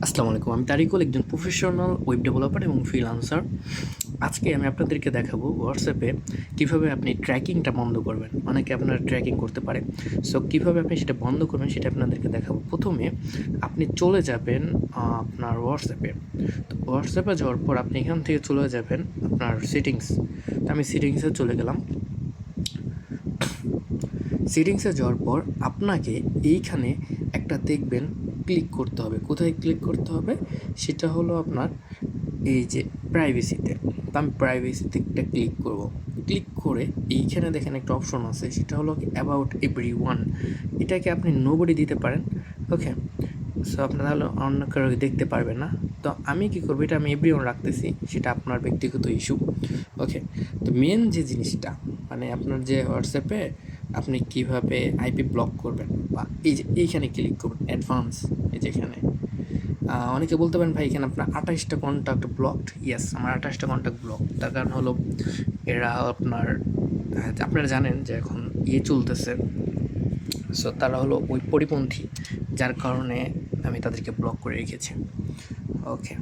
আসসালামু আলাইকুম। আমি তারিকুল, একজন প্রফেশনাল ওয়েব ডেভেলপার এবং ফ্রিল্যান্সার। আজকে আমি আপনাদেরকে দেখাবো হোয়াটসঅ্যাপে কীভাবে আপনি ট্র্যাকিংটা বন্ধ করবেন। অনেকে আপনার ট্র্যাকিং করতে পারে। সো কীভাবে আপনি সেটা বন্ধ করবেন সেটা আপনাদেরকে দেখাবো। প্রথমে আপনি চলে যাবেন আপনার হোয়াটসঅ্যাপে। তো হোয়াটসঅ্যাপে যাওয়ার পর আপনি এখান থেকে চলে যাবেন আপনার সেটিংস। তো আমি সেটিংসে চলে গেলাম। সেটিংসে যাওয়ার পর আপনাকে এইখানে একটা দেখবেন ক্লিক করতে হবে। কোথায় ক্লিক করতে হবে? সেটা হলো আপনার এই যে প্রাইভেসিতে। তো আমি প্রাইভেসিতে একটা ক্লিক করব। ক্লিক করে এইখানে দেখেন একটা অপশন আছে, সেটা হলো অ্যাবাউট এভরিওয়ান। এটাকে আপনি নোবডি দিতে পারেন। ওকে, সো আপনার তাহলে অন্য কারো দেখতে পারবে না। তো আমি কী করবো, এটা আমি এভরিওয়ান রাখতেছি, সেটা আপনার ব্যক্তিগত ইস্যু। ওকে, তো মেন যে জিনিসটা মানে আপনার যে হোয়াটসঅ্যাপে আপনি কিভাবে আইপি ব্লক করবেন, বা এই যে এইখানে ক্লিক করবেন অ্যাডভান্স। এই যে এখানে অনেকে বলতে পারেন ভাই এখানে আপনার 28টা কন্ট্যাক্ট ব্লকড। ইয়েস, আমার 28টা কন্ট্যাক্ট ব্লক। তার কারণ হলো এরা আপনার আপনারা জানেন যে এখন চলতেছে। সো তারা হলো ওই পরিপন্থী, যার কারণে আমি তাদেরকে ব্লক করে রেখেছি। ওকে,